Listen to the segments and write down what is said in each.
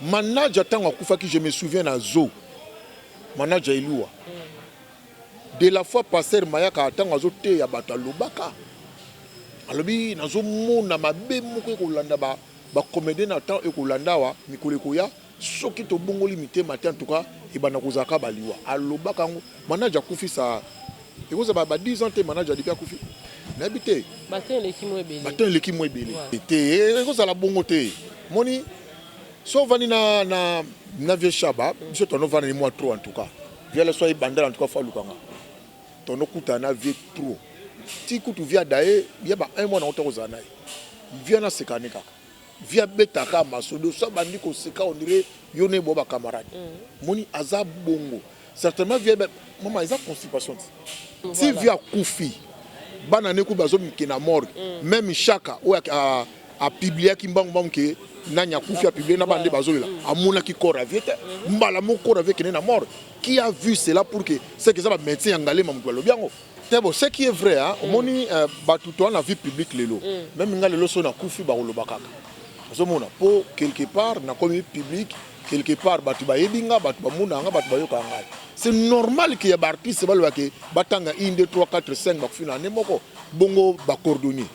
Manager tango kufa qui je me souviens à Zo. Manager Iloua. De la fois passer Mayaka tango Zo te ya bata lobaka. Alobi nazo mona mabe moko ekolanda ba comédien na temps ekolanda wa mikolo koya soki to bongo limité matin en tout cas e bana kozaka baliwa. Alobaka ngo manager kufi sa ekoza ba 10 ans te manager depuis kufi. N'habité. Batin l'équipe moins belé. Té ekoza la bongo te. Moni so vani na vieux chaba, je t'en vani moi trop en tout cas. Via le soir bandel en tout cas fa lukanga. Ton okuta na vieux trop. Ti kutu via dae, ya ba un mois na otoko zanaï. Via na sekane kaka. Via betaka masodo so bandi ko seka on dirait yone boba camarade. Moni aza bongo. Certainement via maman eza constipation. Si via kufi bana neku bazo mkina morgue même chaka o a publié ki mbang ke nanya kufi a publié na bande bazolela amuna ki corps aviete mbala mo corps avec na mort qui a vu cela pour que c'est que ça va médecin ngalé mamko lobiango. Bon, ce qui est vrai, hein, moni batuto na vie publique lelo. Même nga lelo so na kufi ba lobakaka. Azomona po quelque part na comme public quelque part batu ba yebinga batu ba munanga batu ba yoka ngai. C'est normal que ya ba artiste ba lobake batanga 1 2 3 4 5 ba kufina ne moko bongo ba cordonnier.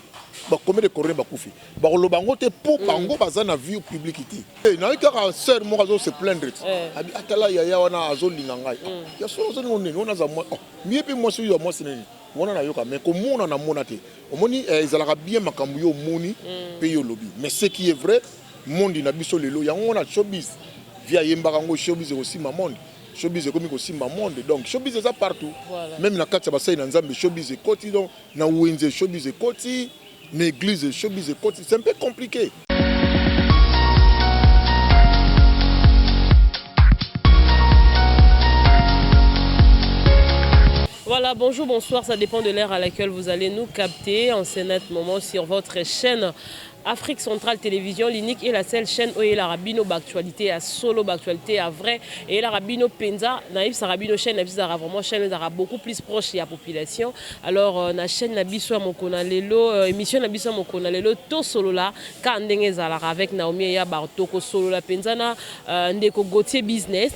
Ba combien de cordonnier ba kufi. Ba lobango te po bango baza na vie publicité. Et na ikaka sœur mo azo se plaindre. Abi atala ya wana azo linga ngai. Ya so zo ngone ona za mo. Mieux pe moi so yo moi sineni. Mona na yoka mais comme mona na mona te. Omoni ezalaka bien makambu yo moni pe yo lobi. Mais ce qui est vrai, monde na biso lelo yango na showbiz. Via yembaka ngo showbiz aussi ma monde. Showbiz est comme aussi ma monde. Donc showbiz est partout. Voilà. Même na kati basai na nzambe showbiz est koti donc na wenze showbiz est koti, na église showbiz est koti. C'est un peu compliqué. Voilà, bonjour, bonsoir, ça dépend de l'heure à laquelle vous allez nous capter en ce net moment sur votre chaîne Afrique Centrale Télévision, l'unique et la seule chaîne où il y a la rabino d'actualité, à solo d'actualité, à vrai, et la rabino Penza, naïf sa rabino chaîne, naïf sa vraiment chaîne, ça beaucoup plus proche de la population. Alors, la chaîne Nabiso Mokona Lelo, émission Nabiso Mokona Lelo, to solo là, quand Zalara avec Naomi ya Bartoko solo la Penza na ndeko Gauthier business,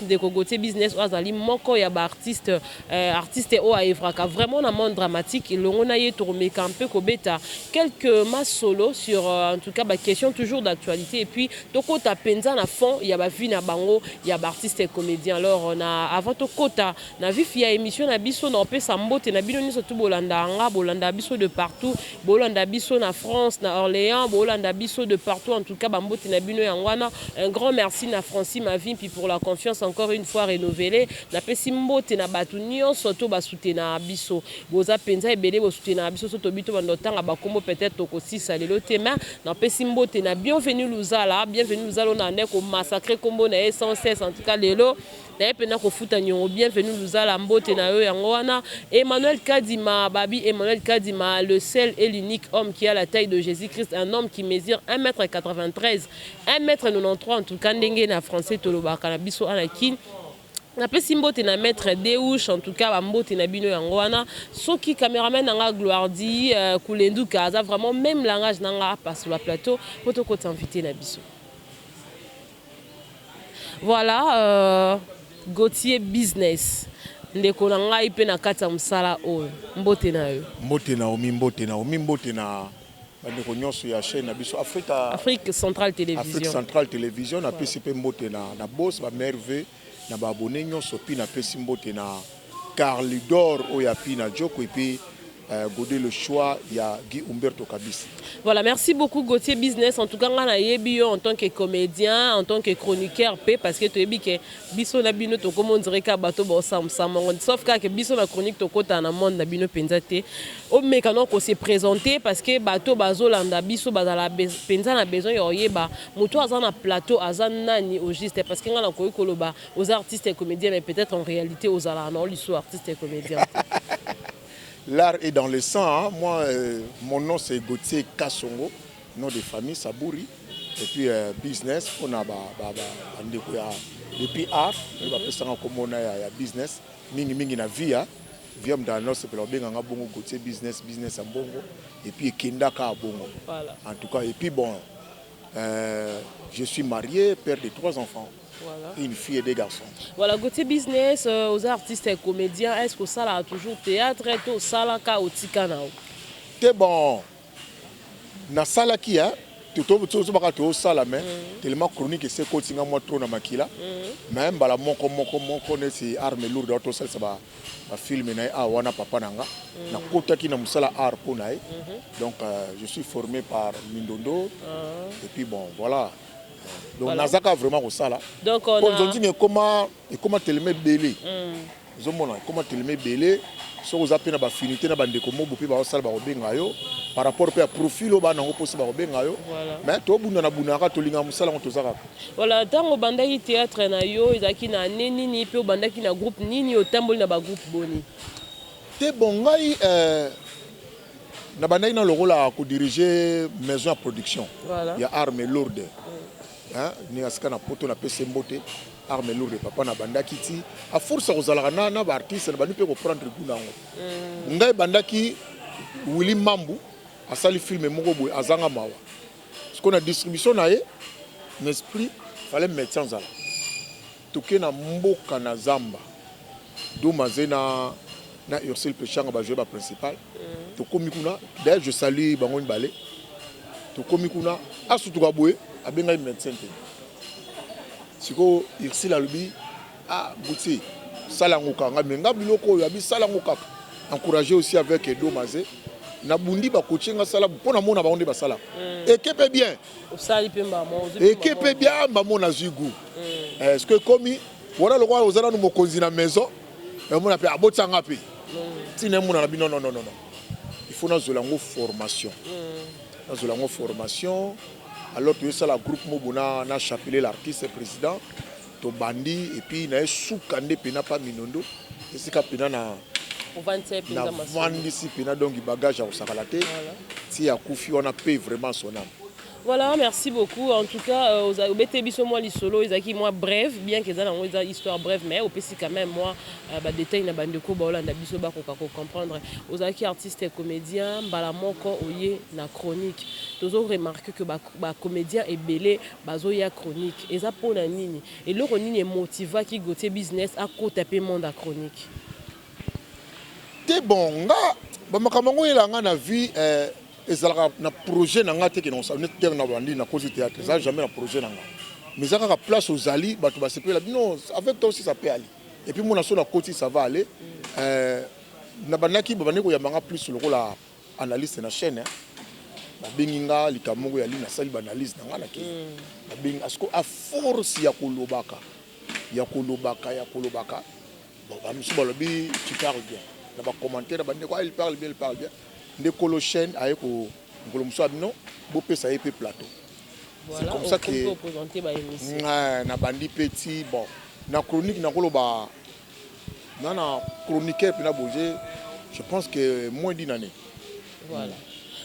Azali Moko ya artiste, artiste au Evraka, vraiment un monde dramatique, et l'on a tourné un peu Kobeta, quelques masses solo sur en tout cas, question toujours d'actualité. Et puis, toko ta penza na fond, il y a vie na bango, il y a artistes et comédiens. Alors, on a avant toko ta na vie fia émission na biso na pe sambote na bino ni surtout bolanda anga, bolanda biso de partout, bolanda biso na France, na Orléans, bolanda biso de partout. En tout cas, bambote na bino yangwana. Un grand merci na Francis Mavin puis pour la confiance encore une fois renouvelée. Na pe simbote na batu nyon surtout ba soutenir biso. Boza penza ebele bo soutenir biso surtout bito bandotanga ba kombo peut-être toko si salelo tema. Na pesimbo te na bienvenue Luzala, bienvenue Luzala on a neko massacré combo na essence en tout cas lelo na pena ko futa nyongo bienvenue Luzala mbote na yo yango wana Emmanuel Kadima babi Emmanuel Kadima le seul et l'unique homme qui a la taille de Jésus-Christ, un homme qui mesure 1m93 1m93 en tout cas ndenge na français tolobaka na biso anakin na pesi mbote na maître Deouche en tout cas ba mbote na bino yango wana soki caméraman nanga gloire di kulendu kaza vraiment même langage nanga pas sur la plateau poto ko t'inviter na biso. Voilà Gauthier business ndeko na ngai pe na kata msala oyo mbote na yo mbote na mbote na bandeko nyonso ya chaîne na biso Afrique Centrale Télévision na pesi pe mbote na boss ba merveille na ba abonné nyonso pi na pesi mbote na Carlidor oya pi na Joko et puis Godé le choix il y a Guy Umberto Kabisi. Voilà, merci beaucoup Gauthier business en tout cas ngana yebio en tant que comédien, en tant que chroniqueur p parce que tu ebi que biso na bino to comme on dirait ka bato bo sam sauf que biso na chronique to kota na monde na bino penzate o mekano ko se présenter parce que bato bazolanda biso bazala penza na besoin yoyeba moto azana plateau azana nani au juste parce que ngana ko koloba aux artistes et comédiens mais peut-être en réalité aux ala non l'histoire artistes et comédiens. L'art est dans le sang. Hein. Moi, mon nom c'est Gauthier Kassongo, nom de famille Sabouri. Et puis business, on a depuis art, on a comme business. Mingi na via, via dans c'est pour bien bongo Gauthier business à bongo. Et puis Kenda ka bongo. Voilà. En tout cas, et puis bon, Je suis marié, père de 3 enfants. Voilà. Une fille et 2 garçons. Voilà, côté business, aux artistes et comédiens, est-ce que ça a toujours théâtre, tout ça là, au Tikanao? C'est bon. Na sala qui a, tout ça là, mais tellement chronique et c'est continué moi trop na makila. Même bala mon connaît c'est armes lourdes, tout ça va film na a wana papa nanga. Na kota qui na musala art pour nae. Donc je suis formé par Mindondo. Et puis bon, voilà. Donc voilà. Nazaka vraiment au ça là. Donc on a dit comment tellement belé. Comment tellement belé. So vous appelez na finité na bande comme bopi ba sala ba obenga yo par rapport à profil au bana possible ba obenga yo. Mais to bunda na bunaka to linga musala on tozaka. Voilà, tant au bandaki théâtre na yo ezaki na nini ni pe au bandaki na groupe nini au tamboli na ba groupe boni. Te bongai na bandaki na le rôle à co-diriger maison à production. Voilà. Il y a armes lourdes. Hein, ni aska na poto na PC mbote arme lourde papa na bandaki ti a force kozalaka na ba artiste na bani pe ko prendre goût nango ngai bandaki Willy Mambu asali film moko boy azanga mawa parce qu'on a distribution na ye l'esprit fallait mettre en zala toke na mboka na zamba do mazena na Ursule Pechanga ba jouer ba principal to komi kuna d'ailleurs je salue bango balé to komi kuna asutuka boy abenga médecin te siko Ursule alobi Gouti salangoka nga menga biloko ya bi salangoka encourager aussi avec Edo Mazé na bundi ba coachinga sala pona mona ba onde ba sala équipe bien osali pemba mo équipe bien ba mona zugu est-ce que comme voilà le roi ozana no mokonzi na maison et mona pe abotsanga pe tine mona na bi non il faut na zolango formation na zolango formation. Alors tu es ça la groupe Mobuna na chapelet l'artiste président to bandi et puis na soukande pena pas minondo et c'est kapena na vandi si pena donc bagage à osakalate si a kufi on a payé vraiment son âme. Voilà, merci beaucoup. En tout cas, aux BTB moi les solo, ils ont moi bref, bien qu'ils aient une histoire brève, mais au PC quand même moi, détail na bande ko ba Hollande biso ba ko comprendre. Aux artistes et comédiens, bala moko oye na chronique. Toujours remarqué que ba comédien est belé, bazo ya chronique. Et ça pour na nini. Et le nini est motivé qui gote business à côté taper monde à chronique. T'es bon, nga ba makamango elanga na vie ezalaka na projet nanga te ke non ça net na bandi na cause théâtre ça jamais na projet nanga mais ça ka place aux ali bato ba sepela non avec toi aussi ça peut aller et puis mon asso na côté ça va aller na banaki ba baneko ya manga plus le rôle analyste na chaîne ba binginga likamongo ya li na sali ba analyse nanga na ke ba bing asko a force ya kolobaka bon ba musu balobi tu parles bien na ba commentaire ba ndeko il parle bien de colo chaîne avec non bopé ça épée plateau. Voilà, c'est comme ça que présenter ba émission na bandi petit bon na chronique na kolo ba na chroniqueur puis na bouger je pense que moins d'une année. Voilà.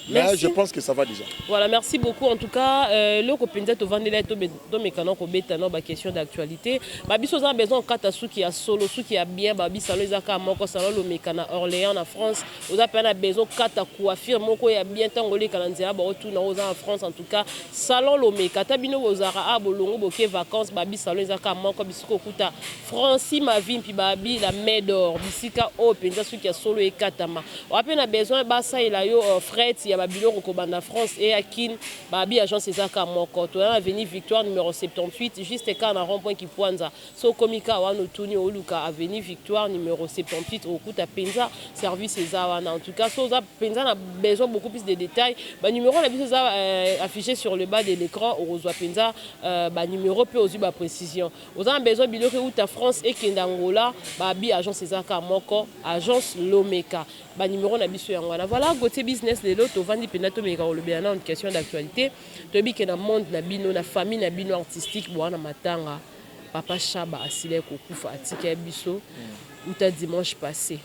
Mais merci. Je pense que ça va déjà. Voilà, merci beaucoup. En tout cas, le copinza to vandela to mécano ko betano ba question d'actualité. Babi so za besoin kata su qui a solo, su qui a bien babi salon ezaka moko salon le mécana Orléans en France. Oza pena besoin kata coiffure moko ya bien tango le kalanzela ba retour na oza en France en tout cas. Salon le mécata bino ozara a bolongo boke vacances babi salon ezaka moko bisiko kuta Francis Mavin puis babi la main d'or bisika o penza su qui a solo e katama. O apena besoin ba ça ila yo fret ya babilo rekobanda France et à Kin babi agence ezaka moko to na avenue Victoire numéro 78 juste quand na rond-point qui poinza so komika wano tuni oluka avenue Victoire numéro 78 okuta penza service ezawana en tout cas so za penza na besoin beaucoup plus de détails ba numéro na biso za affiché sur le bas de l'écran ozwa penza ba numéro pe ozu ba précision oza besoin biloko uta France et Kendangola babi agence ezaka moko agence Lomeka ba numéro na biso yangwana voilà côté business de l'autre vandi penato meka le bien une question d'actualité to bi que na monde na bino na famille na bino artistique bwana matanga papa Chaba asile ko kufa atika biso uta dimanche passé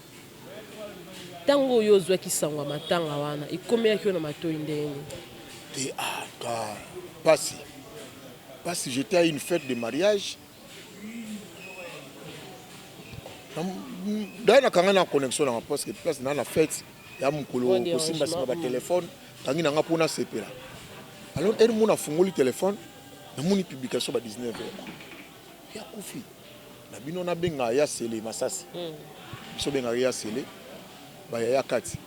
tango yo zwa ki sangwa matanga wana ikomi yaki na matoi ndeni et pas si j'étais à une fête de mariage. D'ailleurs, quand on a connexion dans parce que place dans la fête, il y a mon colo, simba sur téléphone, quand il a pour na sepela. alors elle m'a fongoli téléphone na moni publication ba 19h ya kufi na bino na benga ya sele masasi biso benga ya sele ba ya kati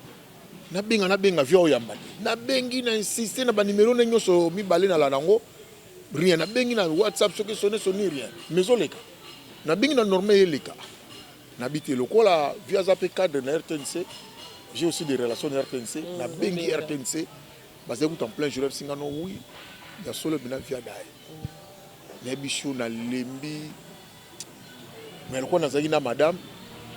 na benga via oyamba na bengi na insister na ba numéro na nyoso mibale na la nango rien na bengi na WhatsApp soki sonner rien mais oleka na bengi na normé eleka na bité lokola via zape cadre na RTNC j'ai aussi des relations na RTNC na bengi RTNC parce que en plein jour singano oui il y a solo bina via dai na bichou na lembi mais lokona nazaki na madame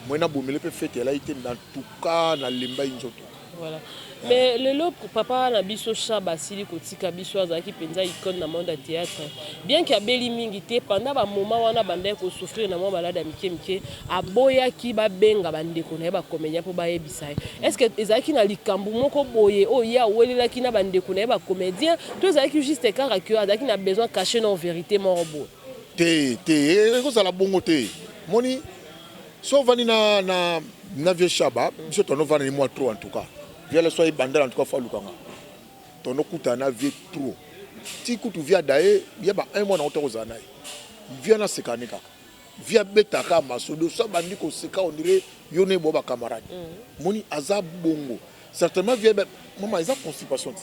moi na bomele pe fête là été dans tout cas na lemba inzoto. Voilà. Mais le lot papa na biso chaba sili kotika biso azaki penza icône na monde de théâtre. Bien qu'il y a beli mingité pendant ba moment wana bandai ko souffrir na mo balade mike aboya ki ba benga bandeko na ba comédien po ba yebisa. Est-ce que ezaki na likambu moko boye o ya welela ki na bandeko na ba comédien to ezaki juste kaka que azaki na besoin cacher non vérité mon robot. Te ko sala bongo te. Moni so vani na vieux chaba, je t'en vani moi trop en tout cas. Via le soir bandel en tout cas fa lukanga. Ton okuta na vie trop. Ti kutu via dae, ya ba un mois na auto ozana. Via na sekanika. Via betaka masodo so bandi ko seka on dirait yone boba camarade. Moni azab bongo. Certainement via maman ils ont constipation.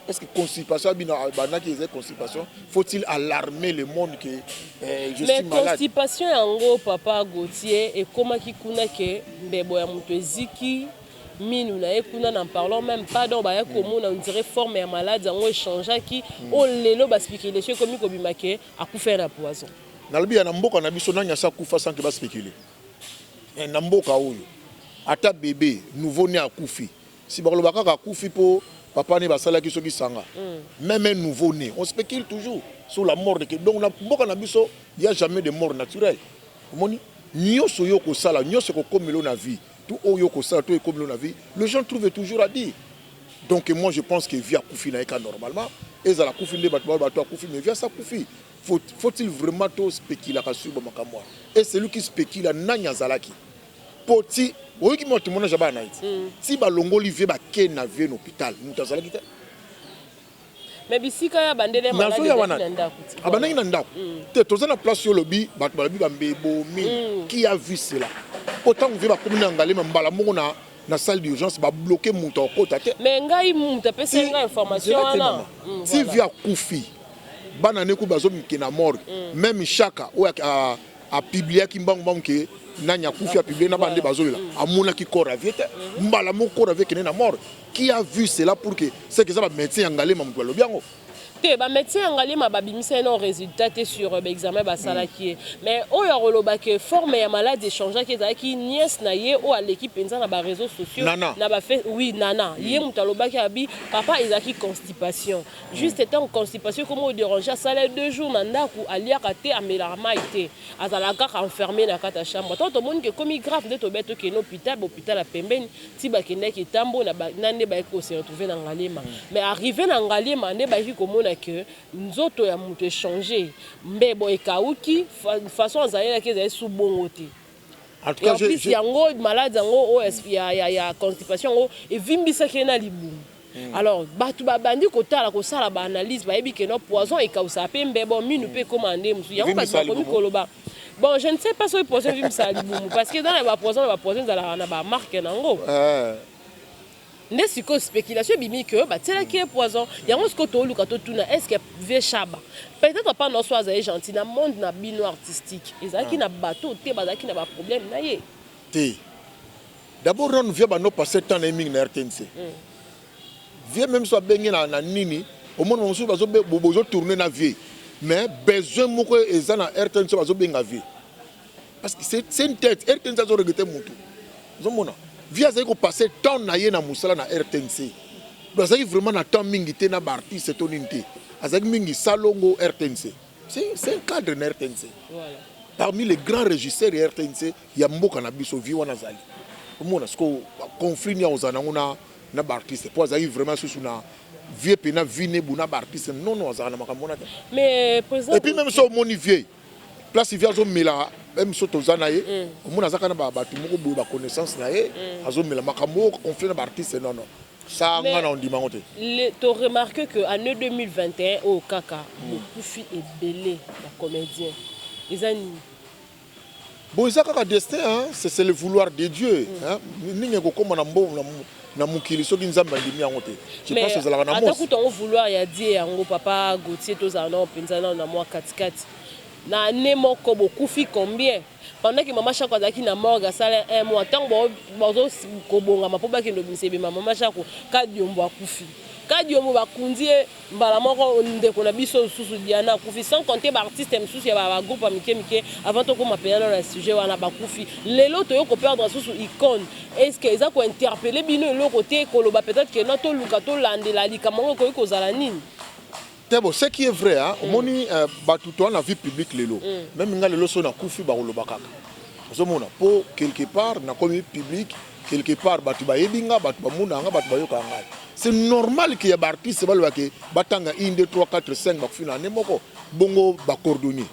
Est-ce que constipation banaki ils ont constipation? Faut-il alarmer le monde que je suis malade? Mais constipation yango papa Gauthier et comment ki kuna ke mbebo ya muto eziki minu na ekuna n'en parlons même pas donc ba komona on dirait forme ya malade yango échange ki o lelo ba spéculer chez comme ko bimake akufa na poison na lobi na mboka na biso nanya sa kufa sans que ba spéculer na mboka oyo ata bébé nouveau né akufi si ba lobaka ka kufi po papa ne basala ki soki sanga même un nouveau né on spécule toujours sur la mort de donc na mboka na biso il y a jamais de mort naturelle moni nyoso yo ko sala nyoso ko komelo na vie tout oyo ko sala tout e komelo na vie les gens trouvent toujours à dire donc moi je pense que via kufi na eka normalement et za la kufi nde bato kufi mais via ça kufi faut-il vraiment to spéculer ka sur makamwa et celui qui spécule nanya zalaki poti oyo ki moto mona jaba na iti si ba longoli vie ba ke na vie hôpital muta zalaki te mais bisika ya bandele malade na ndako abanaki na ndako te toza na place yo lobi bato balobi bambebo mi qui a vu cela autant on veut ba komina ngalema mbala moko na salle d'urgence ba bloquer muta okota te mais ngai muta pesa ngai information wana si via kufi bana ne ku bazo mikena mort même chaka o a publié ki mbangombango ke nanya kufi a publié na bande bazolela amuna ki corps à vie te mbala mo corps avec na mort qui a vu cela pour que c'est que ça va médecin ngalema mutwa lobiango te ba médecin ngalema ba bimisa no résultat te sur examen ba sala ki mais o ya roloba ke forme ya malade échange ki za ki nièce na ye o à l'équipe penza na ba réseaux sociaux na ba fait oui nana ye mutaloba ki abi papa ezaki constipation juste étant constipation comme au déranger sala 2 jours na ndaku alia kate amelarma été azala ka enfermé na kata chambre tant to monde que comme grave de to beto ke no hôpital a pembeni ti ba kende ki tambo na nande ba ko se retrouver na ngalema mais arrivé na ngalema ne ba ki komona que nzoto ya mutu échanger mbebo ekauki façon azalela ke ezali sous bongo te en tout cas plus yango malade yango ya constipation yango evimbisaki na libumu alors batu babandi kotala kosala ba analyse bayebi ke no poison ekausa pe mbebo minu pe commandé musu yango batu bakomi koloba bon je ne sais pas si poison vimbisa libumu parce que dans la poison ezalaka na ba marque nango n'est ce que spéculation bimi que bah c'est là qui est poison il y a un ce que tu as tout tuna est-ce que vieux chaba peut-être pas non soit gentil dans monde na bino artistique et ça qui na bateau te ba qui na ba problème na ye te d'abord on vient ba no passer temps na ming na RTNC vieux même soit bengi na nini au monde mosu bazo bozo tourner na vie mais besoin moko eza na RTNC bazo benga vie parce que c'est une tête RTNC bazo regretter mutu zomona via ça ko passer temps na ye na musala na RTNC bazaki vraiment na temps mingi te na artiste toninte azaki mingi salongo RTNC c'est un cadre na RTNC voilà parmi les grands régisseurs de RTNC ya mboka na biso vi wana zali omona sko conflit ya ozana ngona na artiste po azaki vraiment sous na vie pena vine buna artiste non azana makamona mais et puis même so moni vie place via zo mela même soto zanaye omona zaka na ba batu moko boye ba connaissance na ye azo mela makambo conflit na artiste non Ça, on a dit mangote. Tu as remarqué qu'en année 2021, au Kaka, beaucoup est belé, la comédien. Ils ont bon, ça c'est destin, hein? C'est le vouloir de Dieu. Ninga ko comme na mukili so kinzamba ndimi yangote. Je pense que ça la na mos. Mais attends, vouloir ya dire yango papa Gauthier to za na penzana na moi katikati. Na nemo ko beaucoup fi combien? Pendant que maman chaque fois na morgue sala un mois tant bozo ko bonga mapoba ke ndo bisebe maman chaque kadi yombo akufi. Kadi yombo bakundie mbala moko ndeko na biso susu diana akufi sans compter ba artiste msusu ya ba groupe mike avant to ko m'appeler dans le sujet wana bakufi. Lelo to yo ko perdre susu icône. Est-ce que ça ko interpeller bino le côté ko loba peut-être que notre luka to landela likamango ko ko zala nini? Bon, ce qui est vrai, hein, moni batuto na vie publique lelo. Même nga lelo so na kufi ba kolobaka. Ozomona po quelque part na comme public quelque part batu ba yebinga batu ba munanga batu ba yoka ngai. C'est normal qu'il y ait des artistes qui batanga 1 2 3 4 5 ba kufina nemoko bongo ba coordonner.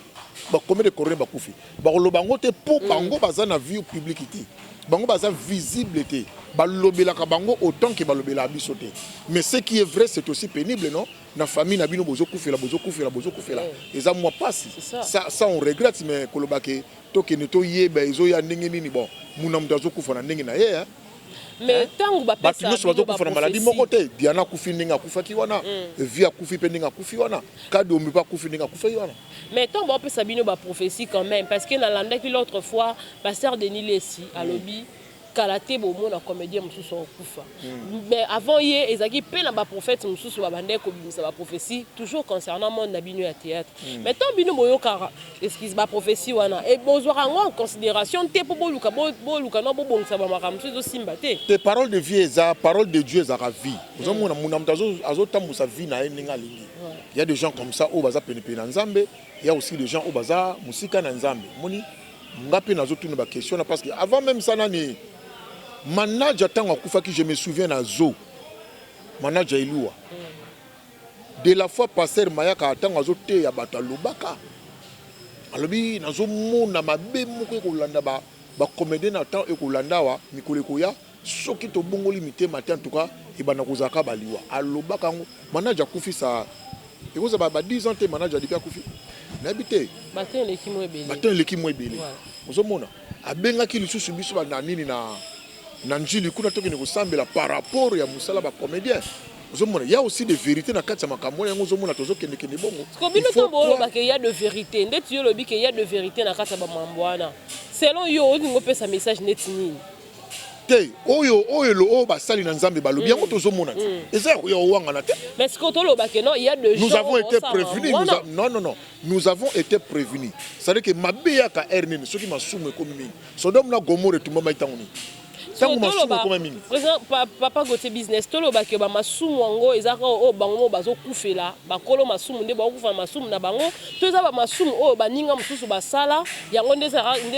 Ba combien de coordonner ba kufi. Ba kolobango te po bango baza na vie publicité. Bango baza visibilité. Balobela ka bango autant que balobela bisoté. Mais ce qui est vrai c'est aussi pénible non? Na famille na bino bozo kufela. Et ça moi passe. Ça on regrette mais kolobake to ke neto yeba ezo ya ndenge nini bon. Muna mutazo kufa na ndenge na ye hein. Mais tant que ba pesa ba maladie moko te Diana kufi ndenge akufaki wana via kufi pe ndenge akufi wana kadi omi pa kufi ndenge akufi wana. Mais tant que pesa bino ba prophétie quand même parce que na landa que l'autre fois pasteur Denis Lessi à lobby kalaté bo mona comédien mususu okufa. Mais avant hier ezaki pe na ba prophète mususu ba bande ko bimisa ba prophétie toujours concernant monde na bino ya théâtre. Mais tant bino boyo kara excuse ba prophétie wana et bozwaka ngo en considération te po boluka no bo bongsa ba makamsu zo simba te. Tes paroles de vie eza parole de Dieu eza vie. Ozomona muna mutazo azotambusa vie na ninga lingi. Il y a des gens comme ça au baza pene na Nzambe, il y a aussi des gens au baza musika na Nzambe. Moni ngapi nazo tuna ba question parce que avant même ça nani manager tango akufaki je me souviens na zo manager Ilua de la fois passer Mayaka tango azote ya bata lobaka alobi nazo mona mabe moko kolanda ba comédien na temps ekolanda wa mikolo koya soki to bongoli mité matin en tout cas e bana kozaka baliwa alobaka ngo manager kufi sa ekoza ba 10 ans te manager dika kufi na habité batin l'équipe ebele ozomona abengaki lisusu biso ba nini na njili kuna toki ne kosambela par rapport ya musala ba comédien ozomona ya aussi des vérités na kati ya makambo yango ozomona tozokende kende bongo il faut qu'il y a de vérité ndeti yo lobi qu'il y a de vérité na kati ya mambo wana selon yo olingo pesa message neti nini te oyo lo basali na Nzambe balobi yango tozomona eza yo wanga na te mais ce que toloba que non il y a de gens nous avons été prévenus non nous avons été prévenus c'est à dire que mabeya ka ernene soki masumu ekomi Sodome na Gomorrhe tumba itangoni. Papa Gauthier business toloba ke ba masumu ngo ezaka o bango bazo kufela bakolo masumu nde ba kufa masumu na bango toza ba masumu o baninga mususu basala yango nde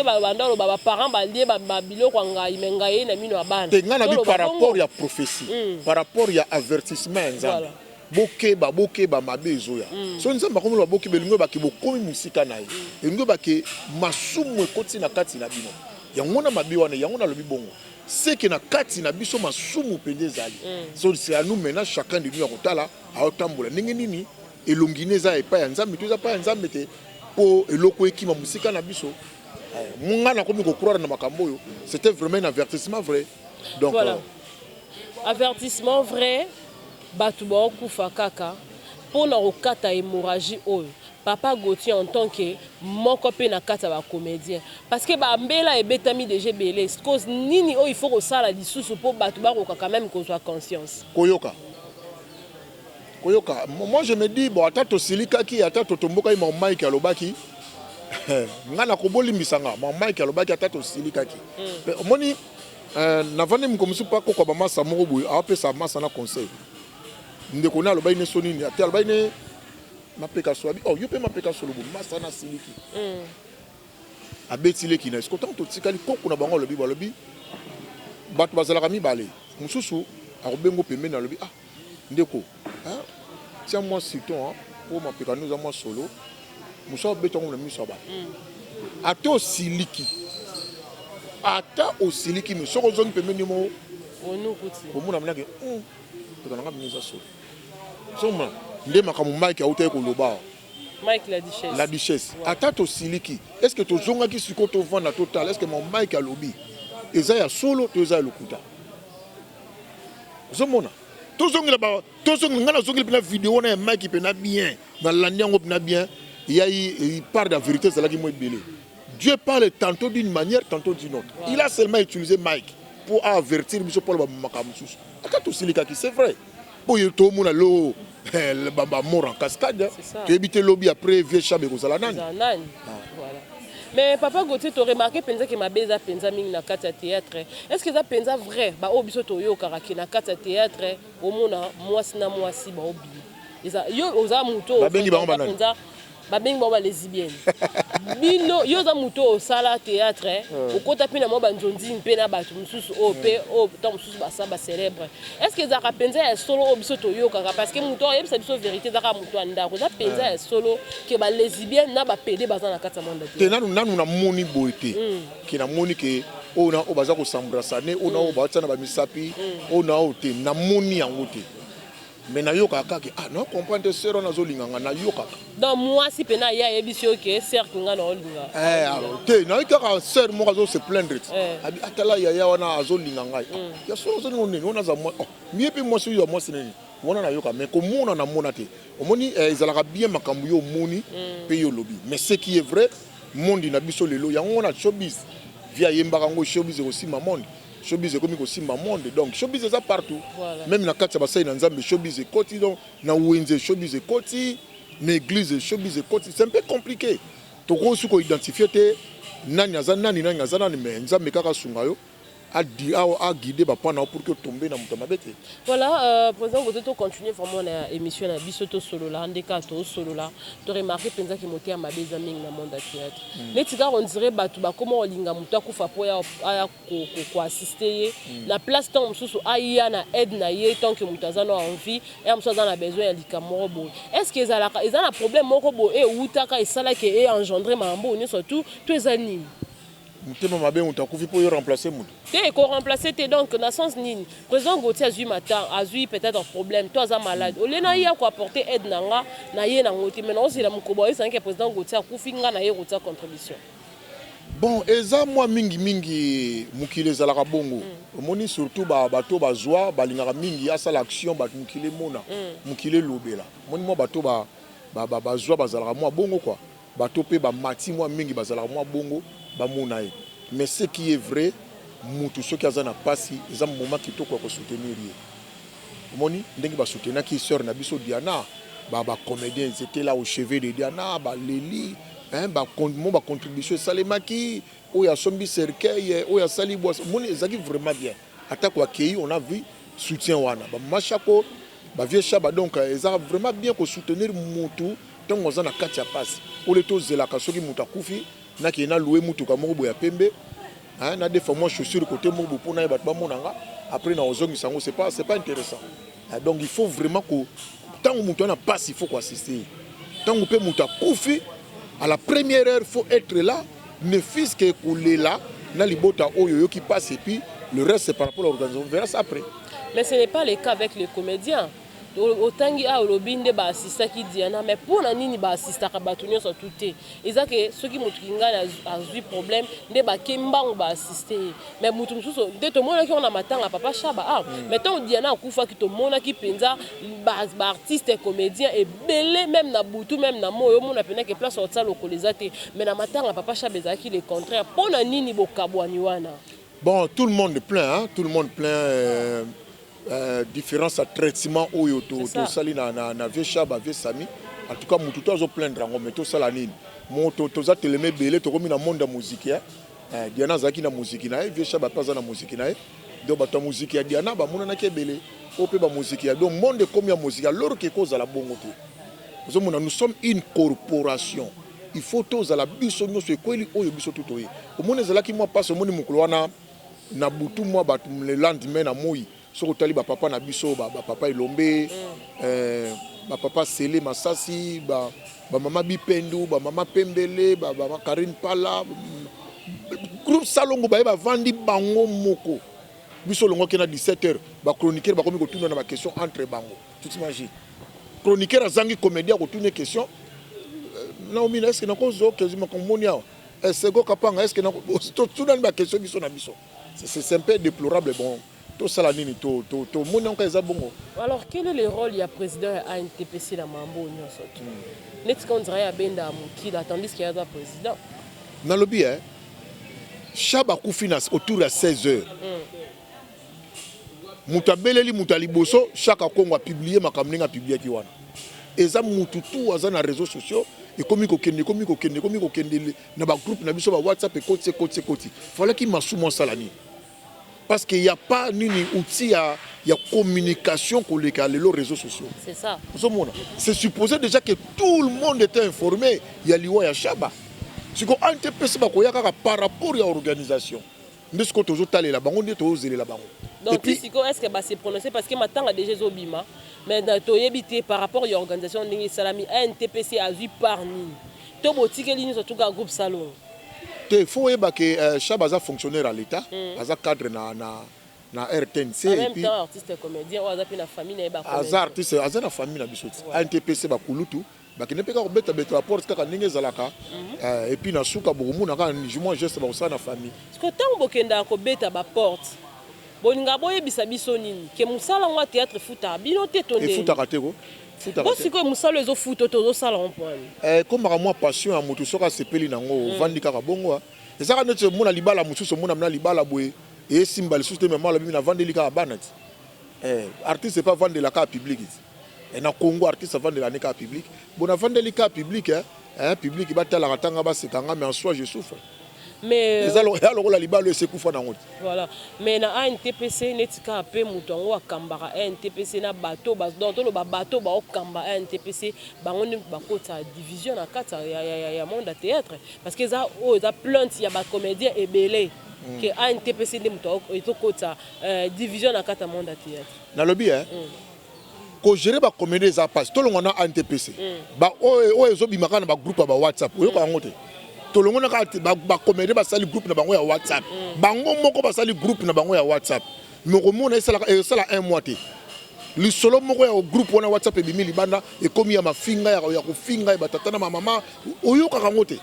ba bandalo ba parents ba lie ba biloko ngai mengaye na mino abana tenga bi par rapport ya prophétie par rapport ya avertissement nzambe bokeba mabe ezoya so nzambe akomola bokeba lingo bakibokomi musika na ye lingo bake masumu ekoti na kati na bino yango na mabe wana yango na lobi bongo c'est que na kati na biso masumu pende zali so c'est à nous maintenant chacun de nous akotala aotambola ndenge nini elongine za epa ya Nzambe toza pa ya Nzambe te po eloko ekima musika na biso munga na komi ko croire na makambo yo c'était vraiment un avertissement vrai donc voilà avertissement vrai batu ba kufa kaka pona okata hémorragie oyo Papa Gauthier en tant que mon copain na kata ba comédien parce que ba mbela ebetami déjà belé cause nini il faut que ça la lisusu pour batu ba ko quand même qu'on soit conscience koyoka moi je me dis bon atato silika ki atato tomboka i mon Mike alobaki ngana ko bolimisanga mon Mike alobaki atato silika ki moni na vandi mkomusu pa ko ba masa moko boy apesa masa na conseil ndeko na alobai ne sonini ate alobai ne mapeka so abi oh yo pe mapeka so lobo masa na siliki abetile ki na est-ce que tant to tikali koko na bango lobi balobi batu bazalaka mibale mususu akobengo pembe na lobi ndeko tiens moi citron pour mapeka nous a moi solo musa betongo na miso ba ato siliki ata o siliki mais soko zongi pembe ni mo onu kuti ko muna mnake to nanga mise solo soma nde makamu Mike auta ko loba Mike la duchesse ata to siliki est-ce que to zonga ki siko to vendre total est-ce que mon Mike a lobby eza ya solo to eza lokuta zomona to zonga ba to zonga ngana zonga pena vidéo na Mike pena bien na landiango pena bien il parle de la vérité c'est là qui moi belé Dieu parle tantôt d'une manière tantôt d'une autre il a seulement utilisé Mike pour avertir monsieur Paul Makamusus ata to silika qui c'est vrai pour tout le monde lo le baba mort en cascade tu évites lobby après vieux chabe ko sala nani voilà mais papa Gauthier tu remarqué penza que ma beza penza mingi na kata théâtre est-ce que ça penza vrai ba obiso to yo karaki na kata théâtre au mona mwasi na mwasi ba obi eza yo oza muto ba bengi ba penza ba bengi ba lesbienne bino yo za muto au sala théâtre au kota pina mo ba nzondi mpe na bato mususu o pe o tant mususu ba saba célèbre est-ce que za penza ya solo obiso to yo kaka parce que muto yeb sa biso vérité za ka muto anda ko za penza ya solo ke ba lesbienne na ba pede baza na kata monde te nanu na moni boité ki na moni ke ona o baza ko sambrasa ne ona o ba tsana ba misapi ona o te na moni yango te mais na yo kaka ke na comprendre sero na zo linganga na yo kaka donc moi si pena ya ebisi ke ser kinga na olinga alors te na kaka ser mo zo se plaindre abi atala ya wana azo linganga ya so zo ngone ona za mo mi epi mo so yo mo sineni wona na yo ka mais ko mona na mona te omoni ezalaka bien makambu yo moni pe yo lobi mais ce qui est vrai monde na biso lelo yango na showbiz via yembaka ngo showbiz aussi ma monde showbiz comme ko simba monde donc showbiz ça partout même na kati ba sai na nzambe showbiz koti donc na wenze showbiz koti na église showbiz koti c'est un peu compliqué to ko su ko identifier te nani azana nani mais nzambe kaka sunga yo a guidé ba pana pour que tomber na muto mabete voilà président vous êtes continuer vraiment na émission na bisoto solo la ndeka to solo la to remarquer penza ki moté ma beza mingi na monde théâtre letika on dirait batu ba comment olinga muto akufa po ya ko assister la place tant mususu aya na aide na ye tant que muto azana envie et mususu azana besoin ya likamoro bo est-ce que ezala problème moko bo e utaka esala ke e engendrer mambo ni surtout to ezani mutema mabe utakufi po yo remplacer mutu te ko remplacer te donc na sens nini président Gauthier azui matin azui peut-être un problème toi za malade au lena ya ko apporter aide nanga na ye na ngoti maintenant c'est la mukobo c'est que président Gauthier akufi nga na ye rota contribution bon eza moi mingi mukile zalaka bongo omoni surtout bato bazwa balingaka mingi asala action bato mukile mona mukile lobela moni mo bato bazwa bazalaka moi bongo quoi bato pe ba mati moi mingi bazalaka moi bongo bamonaye mais ce qui est vrai mutu soki aza na pasi eza moment kitoko ko soutenir ye omoni ndenge ba soutenir ki sœur na biso Diana ba comédien ils étaient là au chevet de Diana ba leli ba contribution salemaki o ya sombi cercueil o ya sali bois moni ezaki vraiment bien attaque wa kei on a vu soutien wana ba machako ba vieux chaba donc eza vraiment bien ko soutenir mutu tant oza na kati ya pasi o le to zela ka soki mutu akufi na ki na louer mutuka moko boya pembe na des fois moi chaussure côté moko pour na ba monanga après na ozongi sango c'est pas intéressant donc il faut vraiment que tant mutu na passe il faut ko assister tant on peut mutu kufi à la première heure il faut être là ne fils que là na libota oyo qui passe et puis le reste c'est par rapport à l'organisation on verra ça après mais ce n'est pas le cas avec les comédiens otangi a olobinde ba assista ki Diana mais pour na nini ba assista ka batunyo so tuté ezake soki mutu kinga azui problème nde ba kembango ba assister mais mutu mususu nde to mona ki on a matanga papa Chaba mais tant Diana akufa ki to mona ki penza ba artiste comédien et belé même na butu même na moyo mona pena ke place otsa lokolezate mais na matanga papa Chaba ezaki le contraire pour na nini bokabwani wana bon tout le monde plaint tout le monde plaint différence à traitement oyo to sali na vieux Chaba vieux Sami en tout cas mutu to zo plaindre ngo mais to sala nini moto to za teleme belé to komi na monde ya musique Diana zaki na musique na vieux Chaba pas na musique na donc ba ta musique ya Diana ba mona na ke belé o pe ba musique ya donc monde comme ya musique alors que cause la bongo to nous sommes une corporation il faut to za la biso nyo se ko ili oyo biso to ye o mona zala ki moi passe moni mukulu wana na butu moi ba le lendemain na moi so ko tali ba papa na biso ba papa Ilombe papa Sele Masasi mama Bipendu mama Pembele mama Karine Pala groupe Salongo ba vandi bango moko biso longo kena 17h chroniqueur bakomi ko tuna na ba question entre bango. Tu t'imagines? Chroniqueur azangi comédien ko tuna question Naomi est-ce que nako zo quasiment comme monia est-ce que kapanga est-ce que nako tout dans ba question biso na biso. C'est un peu déplorable bon. Tout ça la nini to monia on kaza bongo. Alors quel est le rôle du président à NTPC dans Mambo nyonso? Net qu'on dirait à Benda Mukida tandis qu'il y a un président. Dans le bien Chaba Koufinas autour de 16h. Mutabeleli mutaliboso chaque Congo a publié ma kamninga publié ki wana. Eza mututu aza na réseaux sociaux et komi ko kende na ba groupe na biso ba WhatsApp et côté. Fallait qu'il m'assume salani. Parce qu'il n'y a pas ni outil il y a communication pour les réseaux sociaux. C'est ça. C'est supposé déjà que tout le monde était informé. Il y a l'Iwa, il y a Chaba. C'est qu'on NTPC par rapport à l'organisation. Nous sommes toujours allés là-bas, on est toujours allés là-bas. Donc, puis, est-ce que c'est prononcé parce que maintenant, il y a déjà Zobima, mais par rapport à l'organisation, NTPC a vu par nous. Tout le monde surtout le groupe Salon. Il faut que Chaba est fonctionnaire à l'État, un cadre na RTNC. En même temps, artiste et comédien, on a une famille. Artiste, on a une famille. NTPC est Kulutu. Qui ne peut pas mettre la porte et puis na souka bokumu na moi geste ba ça na famille. Parce que tant bokenda ko beta ba porte. Boninga boye bisabiso nini ke musala wa théâtre futa bino te tonde. Et futa kateko. Futa kateko. Siko musala ezo futo to sala en point. Comme moi passion à mutu soka sepeli nango vandi kaka bongo. Et ça quand mona libala mususo mona na libala boye et simbali sous même la bimi na vandi lika banat. Artiste c'est pas vendre la carte publique. Et na Congo artiste vendre la carte publique. Bon na vendre les cas publics public il va tala ratanga ba sekanga mais en soi je souffre. Mais la libalo c'est kufa na ngoti. Voilà. Mais na NTPC netika pe mutongo wa kambara NTPC na bateau bas donc le bateau ba okamba NTPC bango ba kota division na kata ya monde à théâtre parce que ça za plainte ya ba comédien et belé que NTPC de mutongo et to kota division na kata monde à théâtre. Na lobby ko gérer ba comédie za passe to longo na NTPC ba o ezo bimaka na ba groupe ba WhatsApp oyo ko ngote to longo na ka ba comédie ba sali groupe na bango ya WhatsApp bango moko ba sali groupe na bango ya WhatsApp mais ko mona sala un mois te li solo moko ya groupe wana WhatsApp e bimi libanda e komi ya mafinga ya ko finga ba tata na mama oyo ka ngote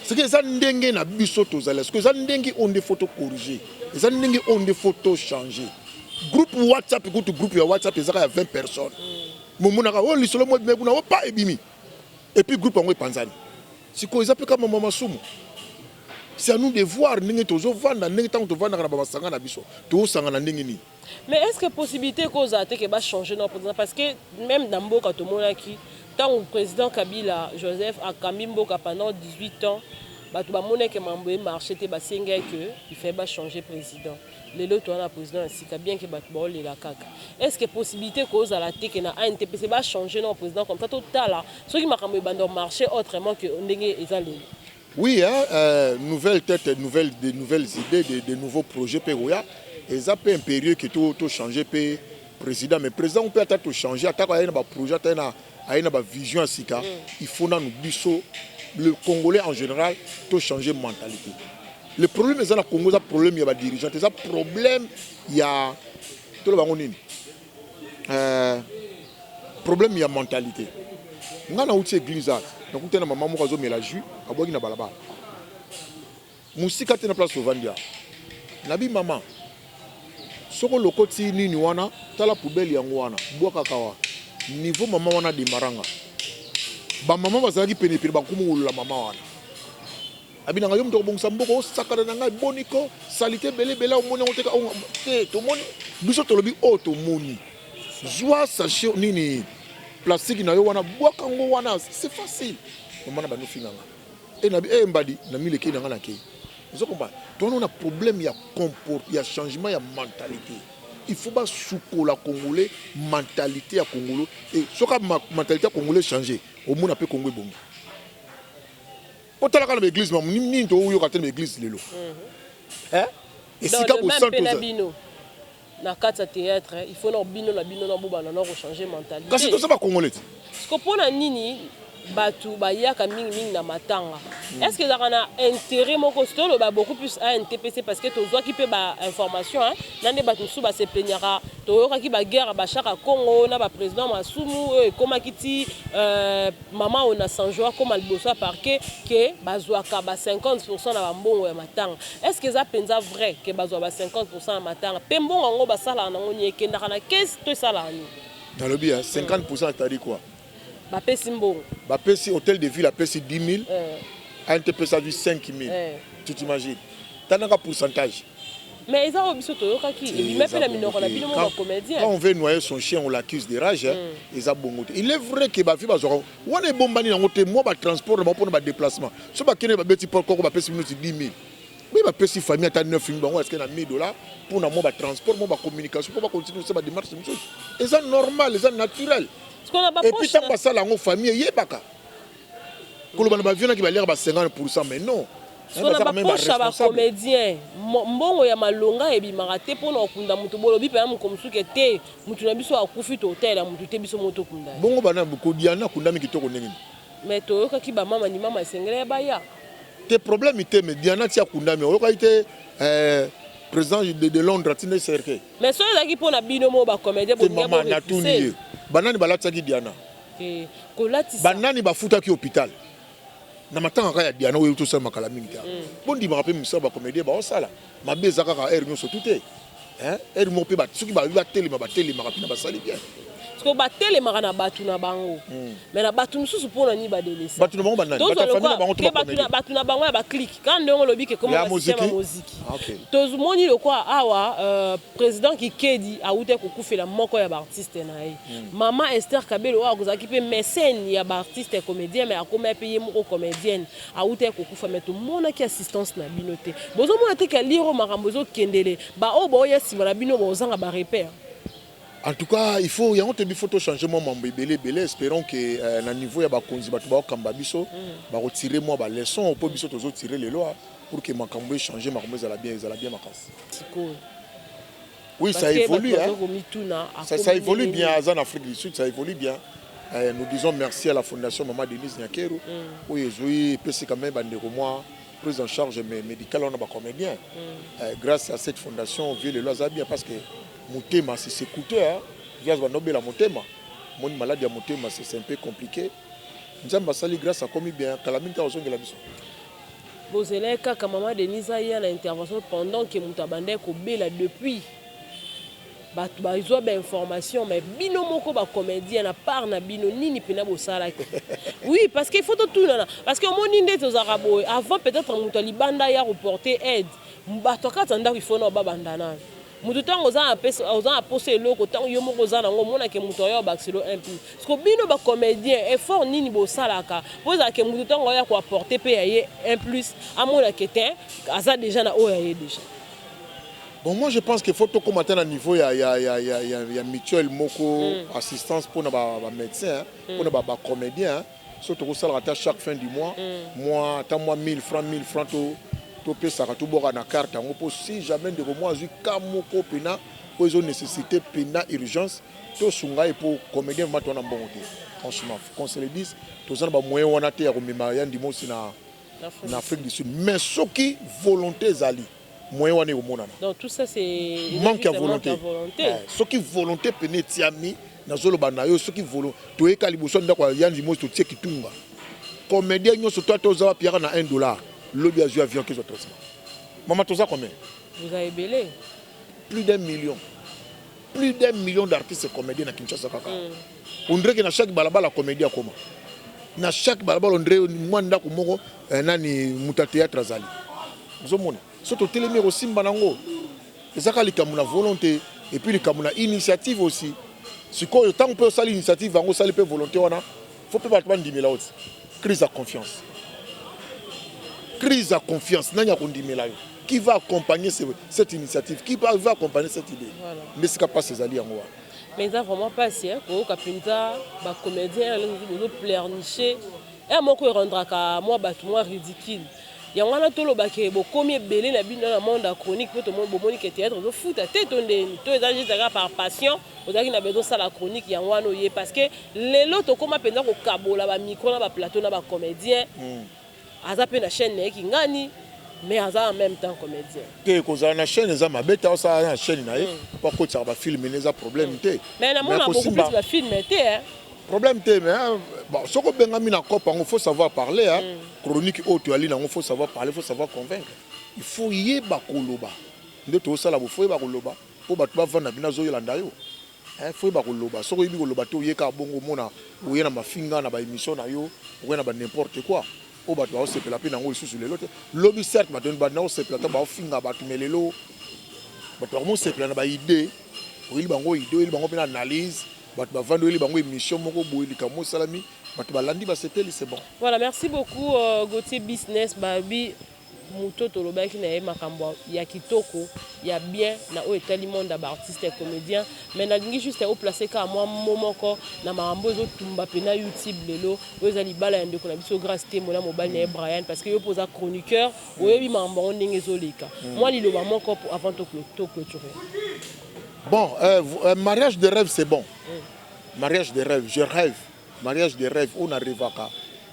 c'est que ça ndenge na biso to zala parce que ça ndenge on des photos corriger ça ndenge on des photos changer. Groupe WhatsApp, groupe WhatsApp, il y a 20 personnes. Et puis groupe en Panzani. C'est quoi ils appellent comme maman soum. C'est à nous de voir ningi tozo vanda ningi tant to vanda na baba sanga na biso. To sanga na ningi ni. Mais est-ce que possibilité cause a été que va changer non parce que même dans Mboka to monaki tant le président Kabila Joseph a kambi Mboka pendant 18 ans, ba to ba moneke mambo marché te ba senga que il fait ba changer président. Les autres on a président ainsi que bien que ba to les la kaka. Est-ce que possibilité cause à la tête que na NTPC va changer non président comme ça total là. Ceux qui makambo ba marché autrement que ndenge ezali. Oui, nouvelle tête, nouvelles idées, de nouveaux projets Péroya. Et ça peut impérieux que tout changer président. Mais président, on peut tout changer. Attaque à un projet, à une vision à Sika. Il faut dans nous biso, le Congolais en général, tout changer de mentalité. Le problème, c'est que le Congo, il y a un problème, il y a des dirigeants. Il y a un problème, il y a tout le monde. Problème, il y a mentalité. On a une église. Donc, on a maman qui a mis la jus, à boire na balaba. Musika tena place au Vandia. Nabi maman. Soko lokoti ni wana, tala poubelle yango wana, bois kakawa. Niveau maman wana di maranga. Ba maman bazaki penepere ba kumu la maman wana. Abi nanga yom to bongsa mboko sakana nanga boniko, salité belé bela o moni oteka o te to moni. Biso to lobi o to moni. Joie sachet nini. Plastique na yo wana boka ngo wana c'est facile maman na ba no finanga et na mbadi na mileke na ngana ke vous comprenez donc on a problème il y a comport il y a changement il y a mentalité il faut pas soukola congolais mentalité ya congolais et soka mentalité congolais changer au monde peut congo bongo otala kana l'église mam ni to yo ka tena l'église lelo hein et si ka bo santo na kata théâtre il faut na bino na boba na changer mentalité kasi to ça ba congolais parce que pour na nini batu bayaka mingi na matanga. Est-ce que ça a intérêt moko stolo ba beaucoup plus à NTPC parce que tozwa ki pe ba information hein nande batu sou ba se plaignera toyoka ki ba guerre ba chaka Congo na ba président Masumu koma kiti maman on a sanjoa comme albosa parquet que bazwa ka ba 50% na ba mbongo ya matanga. Est-ce que ça penza vrai que bazwa ba 50% na matanga pe mbongo ngo ba sala na ngoni ekenda kana qu'est-ce que ça là dans le bien 50% t'as dit quoi? Bapesi mbongo. Bapesi hôtel de ville apesi 10 000. À NTPC a vu 5 000. Tu t'imagines? T'as un pourcentage. Mais ils ont obligé de quand on veut noyer son chien, on l'accuse de rage. Ils ont bon. Il est vrai que ma fille va jouer. On est bon bani dans notre moi transport, pour nos déplacements. Si on a un petit peu de temps, 10 000. Oui, ma petite famille a 9 000 est-ce qu'elle a 1 000 $? Pour mon transport, mon communication, pour continuer cette démarche. Et c'est normal, c'est naturel. Et puis, tant que ça, la famille, il y a pas qu'à. Quand on a vu qu'il va l'air à 50%, mais non. On a pas poche à comédien. Mbongo ya malonga et bimarate pour nous kunda mutu bolobi pe am comme suke te mutu na biso akufi to hotel ya mutu te biso moto kunda. Bongo bana beaucoup diana kunda mi kitoko ndenge. Mais to yoka ki ba mama ni mama sengele ba ya. Tes problèmes étaient mais diana tia kunda mi yoka été président de Londres tine cercle. Mais so ezaki pour na bino mo ba comédien bo ngabo. Mama na tuni. Banani balataki diana. Kolati banani bafuta ki hôpital. Na matanga ya diana oyo to sa makala mingi ta. Bondi ba rappel musa ba comédien ba osala. Mabeza kaka air nyo so tuté. Hein? Air mo pe ba soki ba telema rapina ba sali bien. Parce que batele marana batu na bango. Mais na batu mususu pona ni ba delesa. Batu na bango banani. Batu famille na bango to ba comédien. Batu na bango ya ba click. Quand ndongo lobi ke comment ba système musique. OK. Tozu moni le quoi awa président qui kedi a ute ko kufela moko ya ba artiste na ye. Maman Esther Kabelo a kozaki pe mécène ya ba artiste comédien mais akoma payer moko comédienne a ute ko kufa mais tout mona ki assistance na binoté. Bozo mona te ka liro makambo zo kendele. Ba o bo ya sima na bino bozanga ba repère. En tout cas, il faut y a un photo changement belé espérons que na niveau ya ba konzi batu ba kamba biso ba retirer moi ba leçon pour biso tozo tirer les lois pour que makambo changer makambo za la bien makas. Oui, ça évolue hein. Ça évolue bien en Afrique du Sud, ça évolue bien. Nous disons merci à la fondation Maman Denise Nyakero où ils ont quand même bandeko moi prise en charge médicale on a ba comédien. Grâce à cette fondation on vit les lois bien parce que Motema, c'est s'écouter, hein. Via Nobel Motema. Mon maladie à Motema, c'est un peu compliqué. Nous avons sali grâce à commis bien. Calamita aux de la mission. Vous avez quand Maman Denise a eu l'intervention pendant que Moutabandé Kobela depuis. Ils ont des informations, mais bino moko ba comédien na part na bino nini pena bo sala. Oui, parce qu'il faut tout là. Parce que mon inde aux arabes avant peut-être Moutali banda ya reporter aide. Mbatoka tanda il faut no babandana. Mutu tango oza posé loko tango yo moko za nango mona ke mutu yo baxilo un peu parce que bino ba comédien effort nini bo salaka poza ke mutu tango ya ko apporter pe yaye un plus amona ke ten aza déjà na o yaye déjà. Bon moi je pense qu'il faut tout commenter à niveau ya mutuelle moko assistance pour na ba médecin pour na ba comédien surtout ko sala chaque fin du mois moi tant moi 1000 francs to pesa ka to boka na carte ngo po si jamais de moi azui kamoko pena po ils ont nécessité pena urgence to sunga et pour comédien mato na mbongo te franchement qu'on se le dise to zana ba moyen wana te ya ko mema ya ndimo sina na Afrique du Sud mais soki volonté zali moyen wana ko monana donc tout ça c'est manque à volonté soki volonté pena tiami na zolo bana yo soki volonté to e ka liboso ndako ya ndimo to tie kitunga comédien nyoso to to za piara na $1 l'objet a avion qui est au traitement. Maman, tu as combien? Vous avez belé. Plus d'1 million. Plus d'1 million d'artistes comédiens à Kinshasa. On dirait que dans chaque balabala la comédie a comment? Dans chaque balabala on dirait moi ndako moko nani muta théâtre zali. Vous avez surtout télémir aussi mbanango. Et ça quand il y a volonté et puis il y a une initiative aussi. Si quand on peut salir l'initiative, on salir peu volonté on a. Faut pas battre 10 000 autres. Crise de confiance. Crise à confiance. Qui va accompagner cette initiative? Qui va accompagner cette idée? Mais ce n'est pas ces alliés en moi. Mais ça vraiment pas si hein. Pour Kapinta, bah comédien, ils pleurnicher. Et moi qui rendra qu'à moi bah tout moi ridicule. yango wana tolobake bokomi ebele na bino na monde ya chronique po tomoni bomoni ke théâtre ozofuta te to ndeni to eza juste kaka par passion ozalaki na besoin osala chronique yango wana oye parce que lelo tokóma mpenza kokabola bamicro na baplateau na bacomédien aza mpe na chaîne na ye kingani mais aza en même temps comédien te kozala na chaîne eza mabe te osala na chaîne na ye po akotisaka bafilme ne eza problème te mais namona beaucoup plus bafilme te problème te mais bon soki obengami na cope yango faut savoir parler chronique oyo toyali nango faut savoir parler faut savoir convaincre il faut yeba koloba nde tozosala bo faut yeba koloba mpo bato bavanda bino azoyelanda yo faut yeba koloba soki oyebi koloba te oyeka bongo omona oye na mafinga na baémission na yo oye na ba n'importe quoi oyo bato baosepela mpe nango lisusu lelo te lobi certes bato bana osepela te baofinga bato me lelo bato bakomosepela na baide oyeli bango ide oyeli bango mpe na analyse bato bavandi oyeli bango émission moko boye likambo osalami bato balandi basepeli c'est bon. Voilà, merci beaucoup Gauthier Business babi muto tolobaki na ye makambo ya kitoko ya bien na oyo etali monde ba artiste et comédien mais nalingi juste au placer ka moi momoko na makambo ezotumba pe na YouTube lelo oyo ezali bala ya ndeko na biso grâce te mona mobile na Brian parce que yo posa chroniqueur oyebi makambo ndenge ezoleka moi liloba moko avant to clôturer. Bon, mariage de rêve c'est bon. Mariage de rêve, je rêve. Mariage de rêve, on arrive à ça.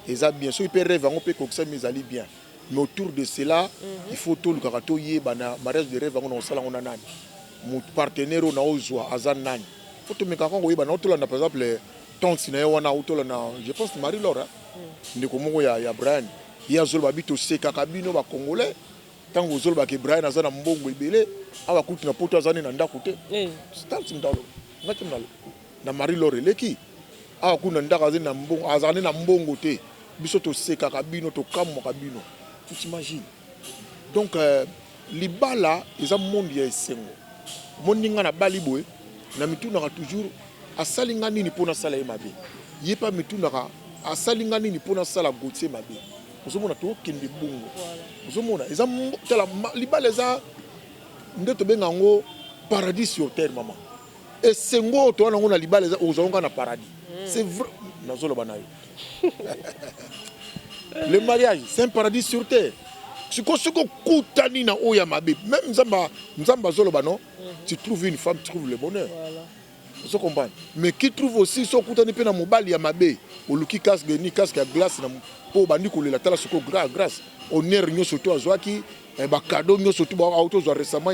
Et ça bien sûr, il peut rêver, on peut coxer mais ça bien. Mais autour de cela, il faut tout le caractère mariage de rêve, on a ça on a nani. Mon partenaire on a osua azan nani. Faut tout me quand on voit on par exemple tant si on a auto na je pense Marie Laura. Ndeko ya Brian. Il y a zolo babito seka kabino ba congolais. Tant que zolo ba ke Brian azana mbongo ebele, awa kutu na poto azana na ndako te. C'est ndalo. Ngati ndalo. Na Marie Laure leki a kuna ndaka zina mbongo azane na mbongo te biso to seka kabino to kamwa kabino tu t'imagines donc libala eza monde ya esengo mondinga na bali boy na mituna ka toujours asalinga nini pona sala mabe yepa mituna ka asalinga nini pona sala Gauthier mabe ozomona to kende bongo ozomona eza tala libala eza ndeto benga ngo paradis sur terre maman. Et c'est ngo to na ngona libala ozonga na paradis. C'est vrai nazolo banayo. Le mariage c'est un paradis sur terre. Siko kutani na oya mabe même nzamba zolo bano tu trouves une femme tu trouves le bonheur. Voilà. Vous comprenez? Mais qui trouve aussi so kutani pe na mobali ya mabe oluki casque ni casque ya glace na po bandi ko lela tala siko grâce honneur nyo surtout azwaki ba cadeau nyo surtout ba auto zo récemment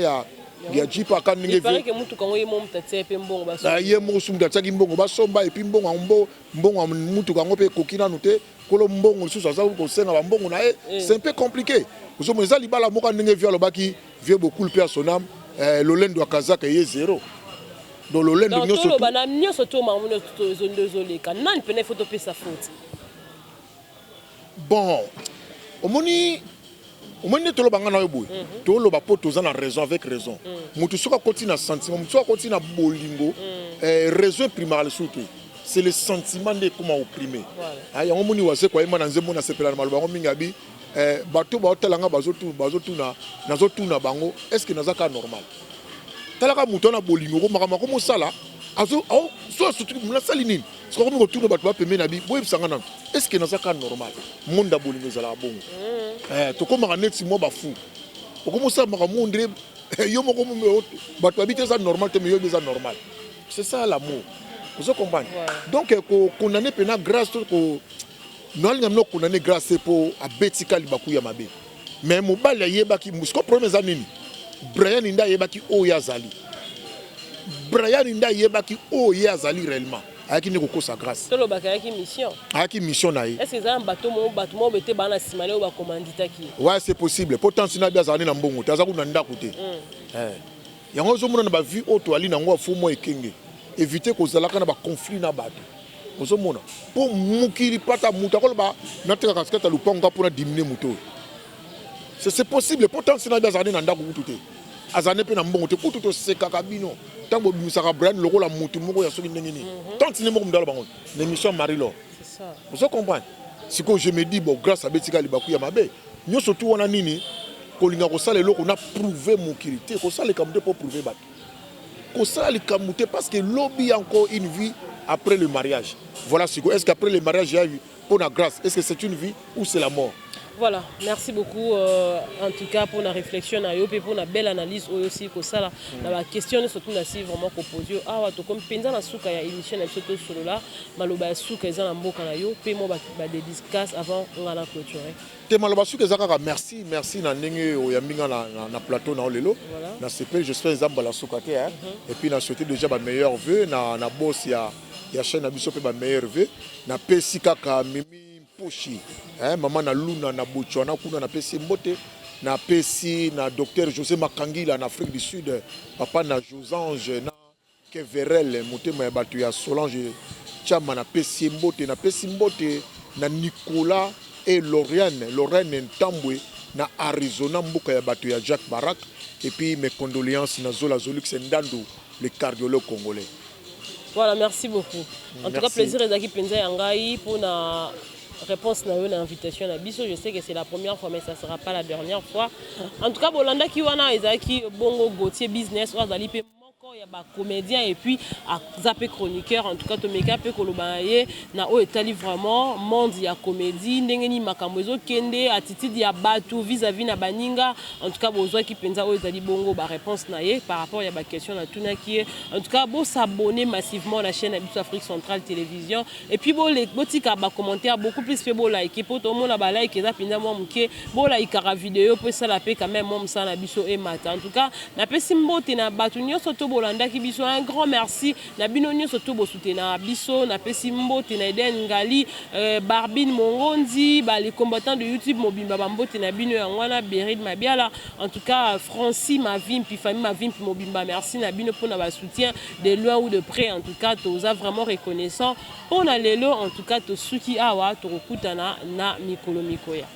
ya jipa kan ninge vi que mutu kango ye mom tatie pe mbongo ba so ye mo sumda tsaki mbongo ba somba et puis mbongo mutu kango pe kokina nute kolo mbongo susu za ko senga ba mbongo na c'est un peu compliqué vous mo za libala mo kan ninge vi alobaki vie beaucoup pe son âme lolendo akazaka ye zéro donc lolendo nyo so bana nyo so to mamuno to zondo zoleka nani pene photo pe sa faute bon omoni omoni tolo banga na yoboy tolo ba poto za na raison avec raison mutu soka koti na sentiment mutu soka koti na bolingo raison primaire surtout c'est le sentiment de comment opprimer ah yango moni wase kwa ima na nzembo na sepela na maloba ngo mingabi bato ba otalanga bazotuna nazotuna bango est-ce que nazaka normal talaka mutu na bolingo ko makamako mosala azo so surtout muna sali nini siko ko tuna bato ba pembe na bi boye sanga na est-ce que nazaka normal monde bolingo zala bongo to koma neti mo ba fou okomosa maka mondre yo moko bato habite ça normal te mais yo ça normal c'est ça l'amour vous comprenez donc ko condamner pena grâce ko noalinga no condamner grâce pour abetika libaku ya mabe mais mobali yebaki musko problème za nini Brian inda yebaki o yazali Brian inda yebaki o yazali réellement aki ne ko sa grâce tolo bakaki mission aki mission na yi est-ce que ça un bateau mo bete bana simale o ba commandita ki ouais c'est possible pourtant sina bia zani na mbongo taza kuna ndako te yango zo mona na ba vie auto ali na ngo fu mo ekenge éviter ko zalaka na ba conflit na bato ozo mona po mukili pata muta ko ba na teka kaskata luponga pour diminuer muto c'est possible pourtant sina bia zani na ndako kutu te azane pe na mbongo te kutu to seka kabino tango bimisaka Brian lokola mutu moko ya soki ndenge ni tant ni moko mdala bango l'émission Marie-Laure c'est ça vous comprenez si que je me dis bon grâce à Betika libaku ya mabe nyo surtout wana nini ko linga ko sala loko na prouver mon kirité ko sala kamute pour prouver bat ko sala kamute parce que lobby encore une vie après le mariage voilà si est-ce qu'après le mariage il y a eu pour la grâce est-ce que c'est une vie ou c'est la mort Voilà, merci beaucoup en tout cas pour la réflexion et pour la belle analyse aussi que ça la question surtout là si vraiment proposé ah to comme penza na suka ya émission na surtout solo là maloba suka eza na mboka na yo pe mo ba des discuss avant on a clôturer. Te maloba suka eza kaka merci na ndenge oyambinga na plateau na lelo na CP j'espère nzamba la suka te et puis na souhaiter déjà ba meilleurs vœux na boss ya chaîne na biso pe ba meilleurs vœux na pesi kaka mimi Pochi, maman na Luna na Botswana kuna na pesi mbote na pesi na docteur José Makangila en Afrique du Sud papa na Josange na Keverel motema ya batu ya Solange chama na pesi mbote na Nicolas et Lorraine Ntambwe na Arizona mboka ya batu ya Jacques Barak et puis mes condoléances na Zola Zolux Ndando le cardiologue congolais. Voilà, merci beaucoup. En tout cas plaisir ezaki penza yangai pour na réponse à l'invitation à Bisso. Je sais que c'est la première fois, mais ça ne sera pas la dernière fois. En tout cas, Bolanda Kiwana, Ezaki Bongo Gauthier Business, Oazali Pe. Il y a des comédiens et puis à zappé chroniqueur en tout cas to meka pe kolobaye na o etali vraiment monde ya comédie ndengeni makamwezo kende attitude ya batu vis-à-vis na baninga en tout cas besoin qui penza o etali bongo ba réponse na ye par rapport ya ba question na tuna qui en tout cas beau s'abonner massivement à la chaîne Abisso Afrique Centrale Télévision et puis beau les botika ba commentaire beaucoup plus fait beau like pour tout le monde ba like eza pinda moi muke beau like la vidéo pour ça la paix quand même moi ça na biso et matin en tout cas na pesi mbote na batu nyonso to Bolanda ki biso un grand merci na bino nyonso to bo soutenir biso na pesi mbote na Eden Ngali Barbine Mongondi ba les combattants de YouTube mobimba ba mbote na bino yangwana Berid Mabiala en tout cas Francis Mavimpi famille Mavimpi mobimba merci na bino pour na ba soutien de loin ou de près en tout cas to vraiment reconnaissant pour na lelo en tout cas to suki awa to kutana na mikolo mikoya.